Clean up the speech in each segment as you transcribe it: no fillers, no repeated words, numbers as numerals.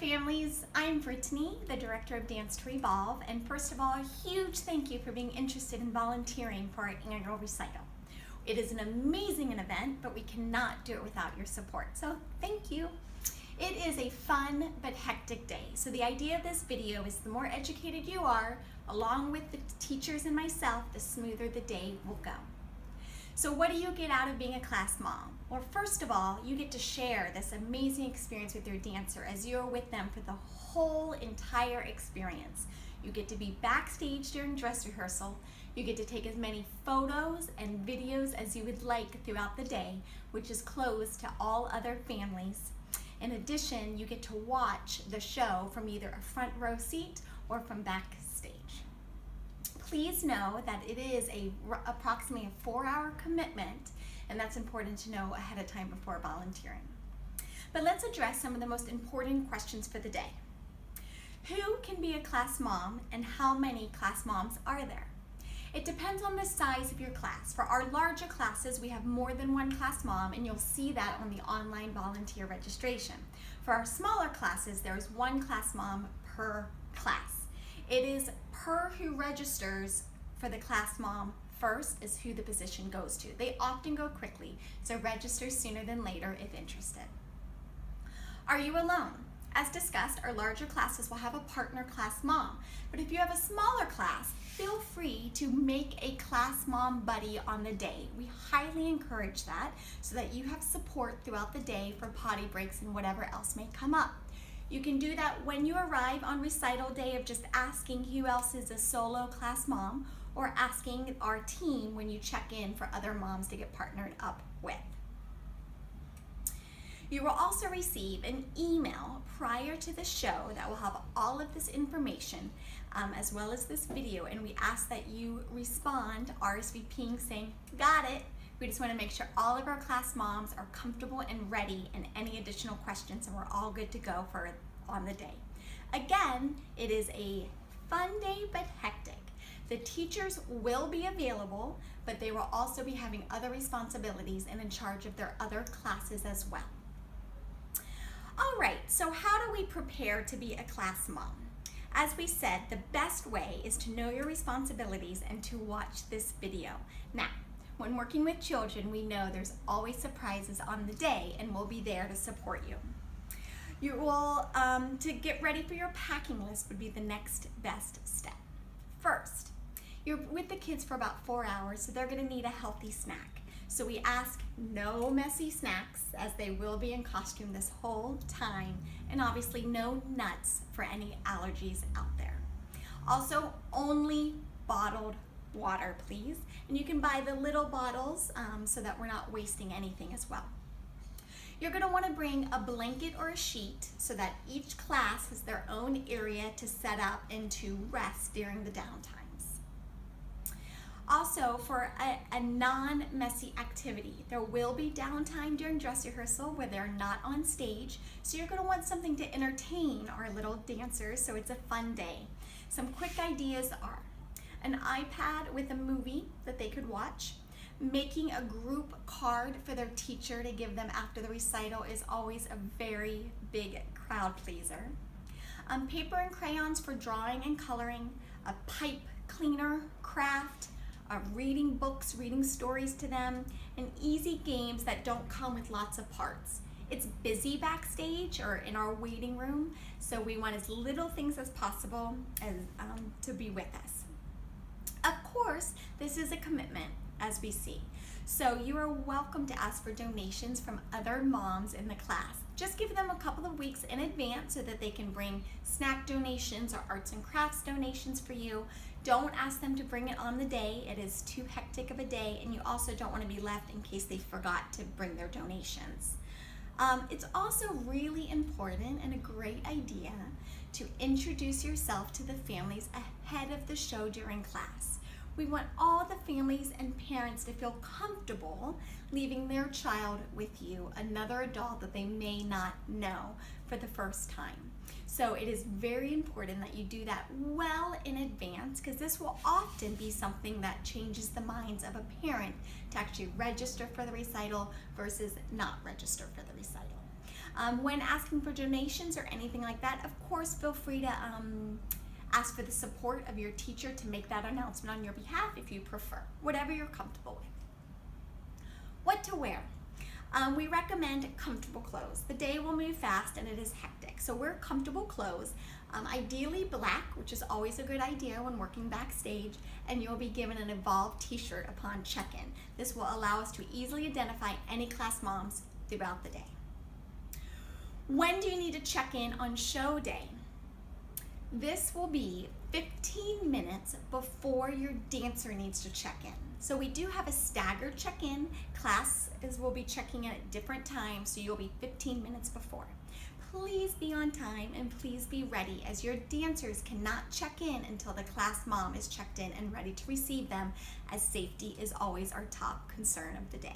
families, I'm Brittany, the Director of Dance to Evolve, and first of all, a huge thank you for being interested in volunteering for our annual recital. It is an amazing event, but we cannot do it without your support, so thank you. It is a fun but hectic day, so the idea of this video is the more educated you are, along with the teachers and myself, the smoother the day will go. So what do you get out of being a class mom? Well, first of all, you get to share this amazing experience with your dancer as you're with them for the whole entire experience. You get to be backstage during dress rehearsal. You get to take as many photos and videos as you would like throughout the day, which is closed to all other families. In addition, you get to watch the show from either a front row seat or from backstage. Please know that it is approximately a 4-hour commitment, and that's important to know ahead of time before volunteering. But let's address some of the most important questions for the day. Who can be a class mom, and how many class moms are there? It depends on the size of your class. For our larger classes, we have more than one class mom, and you'll see that on the online volunteer registration. For our smaller classes, there's one class mom per class. It is per who registers for the class mom first is who the position goes to. They often go quickly, so register sooner than later if interested. Are you alone? As discussed, our larger classes will have a partner class mom, but if you have a smaller class, feel free to make a class mom buddy on the day. We highly encourage that so that you have support throughout the day for potty breaks and whatever else may come up. You can do that when you arrive on recital day of just asking who else is a solo class mom, or asking our team when you check in for other moms to get partnered up with. You will also receive an email prior to the show that will have all of this information as well as this video, and we ask that you respond RSVPing saying, got it. We just want to make sure all of our class moms are comfortable and ready and any additional questions, and we're all good to go for on the day. Again, it is a fun day but hectic. The teachers will be available, but they will also be having other responsibilities and in charge of their other classes as well. All right, so how do we prepare to be a class mom? As we said, the best way is to know your responsibilities and to watch this video. Now, when working with children, we know there's always surprises on the day, and we'll be there to support you. You will, to get ready for your packing list would be the next best step. First, you're with the kids for about 4 hours, so they're gonna need a healthy snack. So we ask no messy snacks, as they will be in costume this whole time, and obviously no nuts for any allergies out there. Also, only bottled water, please. And you can buy the little bottles so that we're not wasting anything as well. You're gonna wanna bring a blanket or a sheet so that each class has their own area to set up and to rest during the downtimes. Also, for a non-messy activity, there will be downtime during dress rehearsal where they're not on stage, so you're gonna want something to entertain our little dancers so it's a fun day. Some quick ideas are an iPad with a movie that they could watch. Making a group card for their teacher to give them after the recital is always a very big crowd pleaser. Paper and crayons for drawing and coloring, a pipe cleaner craft, reading books, reading stories to them, and easy games that don't come with lots of parts. It's busy backstage or in our waiting room, so we want as little things as possible as, to be with us. Of course, this is a commitment, as we see. So you are welcome to ask for donations from other moms in the class. Just give them a couple of weeks in advance so that they can bring snack donations or arts and crafts donations for you. Don't ask them to bring it on the day. It is too hectic of a day, and you also don't want to be left in case they forgot to bring their donations. It's also really important and a great idea to introduce yourself to the families ahead of the show during class. We want all the families and parents to feel comfortable leaving their child with you, another adult that they may not know for the first time. So it is very important that you do that well in advance, because this will often be something that changes the minds of a parent to actually register for the recital versus not register for the recital. When asking for donations or anything like that, of course, feel free to ask for the support of your teacher to make that announcement on your behalf if you prefer, whatever you're comfortable with. What to wear? We recommend comfortable clothes. The day will move fast and it is hectic, so wear comfortable clothes. Ideally black, which is always a good idea when working backstage, and you'll be given an Evolve t-shirt upon check-in. This will allow us to easily identify any class moms throughout the day. When do you need to check in on show day? This will be 15 minutes before your dancer needs to check in. So we do have a staggered check-in. Classes will be checking in at different times, so you'll be 15 minutes before. Please be on time and please be ready, as your dancers cannot check in until the class mom is checked in and ready to receive them, as safety is always our top concern of the day.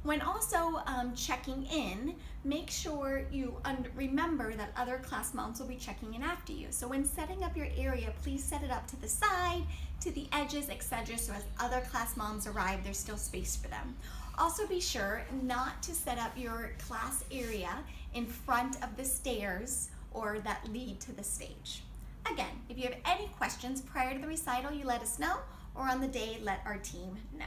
When also checking in, make sure you remember that other class moms will be checking in after you. So when setting up your area, please set it up to the side, to the edges, etc. So as other class moms arrive, there's still space for them. Also be sure not to set up your class area in front of the stairs or that lead to the stage. Again, if you have any questions prior to the recital, you let us know, or on the day, let our team know.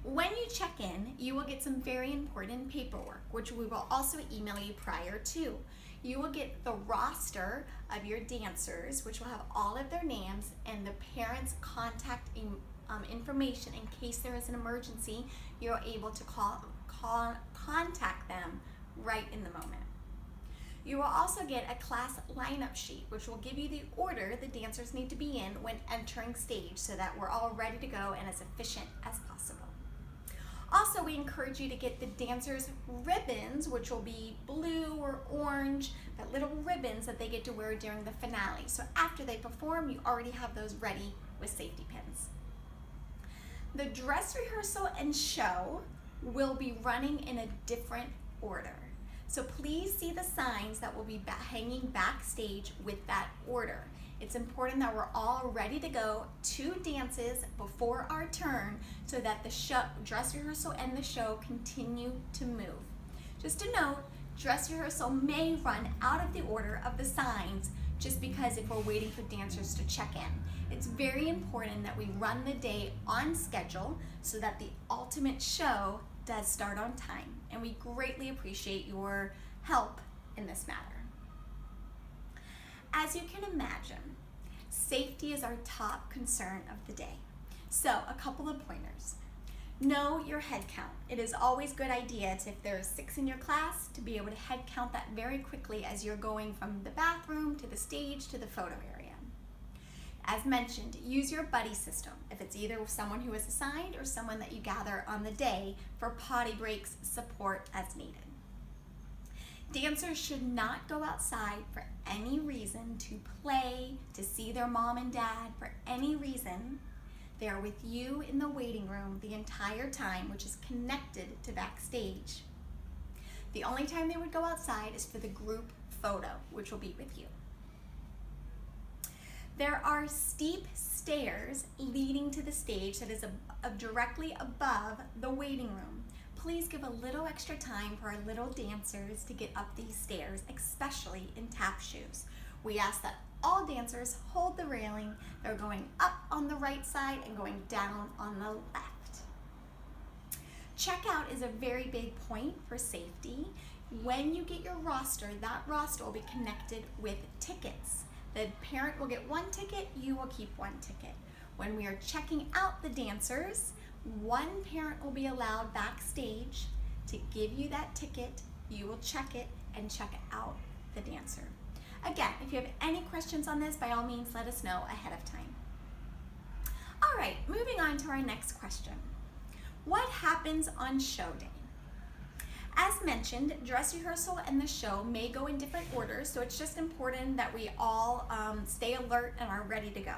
When you check in, you will get some very important paperwork, which we will also email you prior to. You will get the roster of your dancers, which will have all of their names and the parents' contact information in case there is an emergency. You're able to contact them right in the moment. You will also get a class lineup sheet, which will give you the order the dancers need to be in when entering stage, so that we're all ready to go and as efficient as possible. Also, we encourage you to get the dancers' ribbons, which will be blue or orange, but little ribbons that they get to wear during the finale. So after they perform, you already have those ready with safety pins. The dress rehearsal and show will be running in a different order. So please see the signs that will be hanging backstage with that order. It's important that we're all ready to go to dances before our turn, so that the dress rehearsal and the show continue to move. Just to note, dress rehearsal may run out of the order of the signs, just because if we're waiting for dancers to check in. It's very important that we run the day on schedule so that the ultimate show does start on time, and we greatly appreciate your help in this matter. As you can imagine, safety is our top concern of the day. So a couple of pointers. Know your head count. It is always a good idea if there's 6 in your class to be able to head count that very quickly as you're going from the bathroom to the stage to the photo area. As mentioned, use your buddy system if it's either someone who is assigned or someone that you gather on the day for potty breaks, support as needed. Dancers should not go outside for any reason to play, to see their mom and dad for any reason. They are with you in the waiting room the entire time, which is connected to backstage. The only time they would go outside is for the group photo, which will be with you. There are steep stairs leading to the stage that is directly above the waiting room. Please give a little extra time for our little dancers to get up these stairs, especially in tap shoes. We ask that all dancers hold the railing. They're going up on the right side and going down on the left. Checkout is a very big point for safety. When you get your roster, that roster will be connected with tickets. The parent will get 1 ticket, you will keep 1 ticket. When we are checking out the dancers, 1 parent will be allowed backstage to give you that ticket. You will check it and check out the dancer. Again, if you have any questions on this, by all means, let us know ahead of time. All right, moving on to our next question. What happens on show day? As mentioned, dress rehearsal and the show may go in different orders, so it's just important that we all stay alert and are ready to go.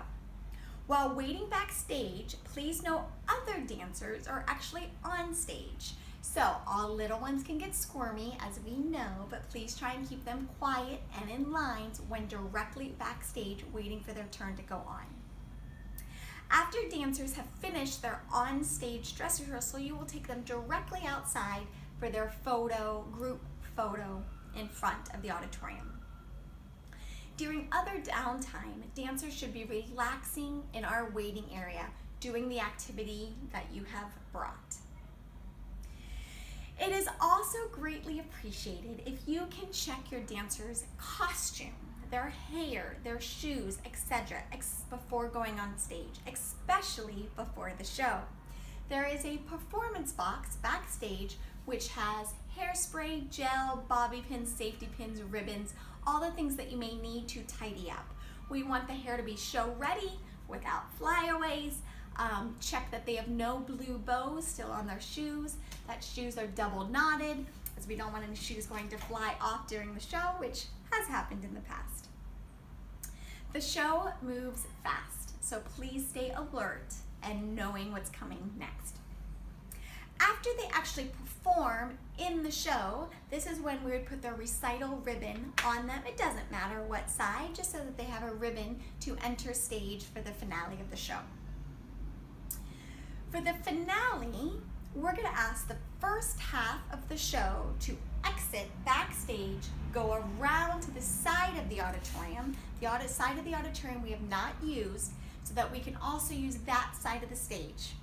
While waiting backstage, please know other dancers are actually on stage. So all little ones can get squirmy, as we know, but please try and keep them quiet and in lines when directly backstage waiting for their turn to go on. After dancers have finished their on-stage dress rehearsal, you will take them directly outside for their group photo in front of the auditorium. During other downtime, dancers should be relaxing in our waiting area, doing the activity that you have brought. It is also greatly appreciated if you can check your dancers' costume, their hair, their shoes, etc. before going on stage, especially before the show. There is a performance box backstage which has hairspray, gel, bobby pins, safety pins, ribbons, all the things that you may need to tidy up. We want the hair to be show ready without flyaways. Check that they have no blue bows still on their shoes, that shoes are double knotted, as we don't want any shoes going to fly off during the show, which has happened in the past. The show moves fast, so please stay alert and knowing what's coming next. After they actually perform in the show, this is when we would put their recital ribbon on them. It doesn't matter what side, just so that they have a ribbon to enter stage for the finale of the show. For the finale, we're going to ask the first half of the show to exit backstage, go around to the side of the auditorium, the side of the auditorium we have not used, so that we can also use that side of the stage.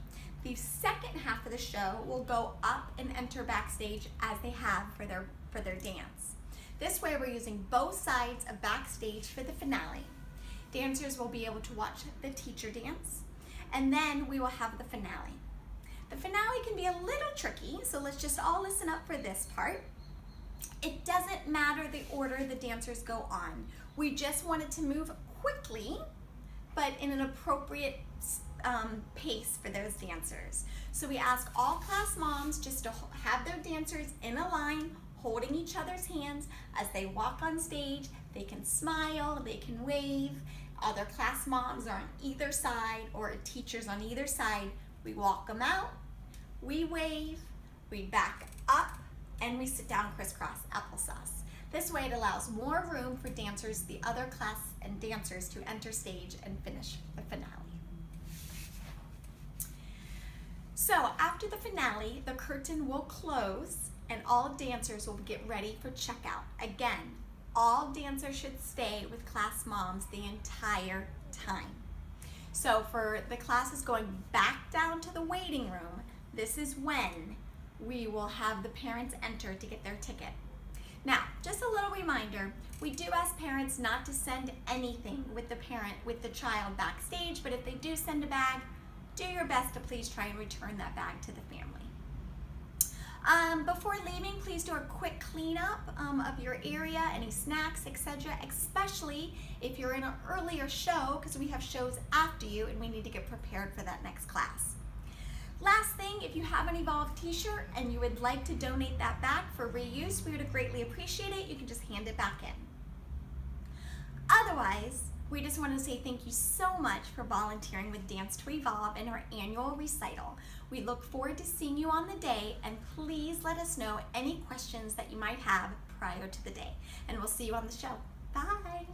The second half of the show will go up and enter backstage as they have for their dance. This way we're using both sides of backstage for the finale. Dancers will be able to watch the teacher dance, and then we will have the finale. The finale can be a little tricky, so let's just all listen up for this part. It doesn't matter the order the dancers go on. We just want it to move quickly, but in an appropriate pace for those dancers. So we ask all class moms just to have their dancers in a line, holding each other's hands as they walk on stage. They can smile, they can wave. Other class moms are on either side, or teachers on either side. We walk them out, we wave, we back up, and we sit down crisscross applesauce. This way it allows more room for dancers, the other class and dancers, to enter stage and finish the finale. So after the finale, the curtain will close and all dancers will get ready for checkout. Again, all dancers should stay with class moms the entire time. So for the classes going back down to the waiting room, this is when we will have the parents enter to get their ticket. Now, just a little reminder, we do ask parents not to send anything with the child backstage, but if they do send a bag, do your best to please try and return that bag to the family. Before leaving, please do a quick cleanup of your area, any snacks, etc., especially if you're in an earlier show, because we have shows after you and we need to get prepared for that next class. Last thing, if you have an Evolve t-shirt and you would like to donate that back for reuse, we would greatly appreciate it. You can just hand it back in. Otherwise, we just want to say thank you so much for volunteering with Dance to Evolve in our annual recital. We look forward to seeing you on the day, and please let us know any questions that you might have prior to the day. And we'll see you on the show. Bye.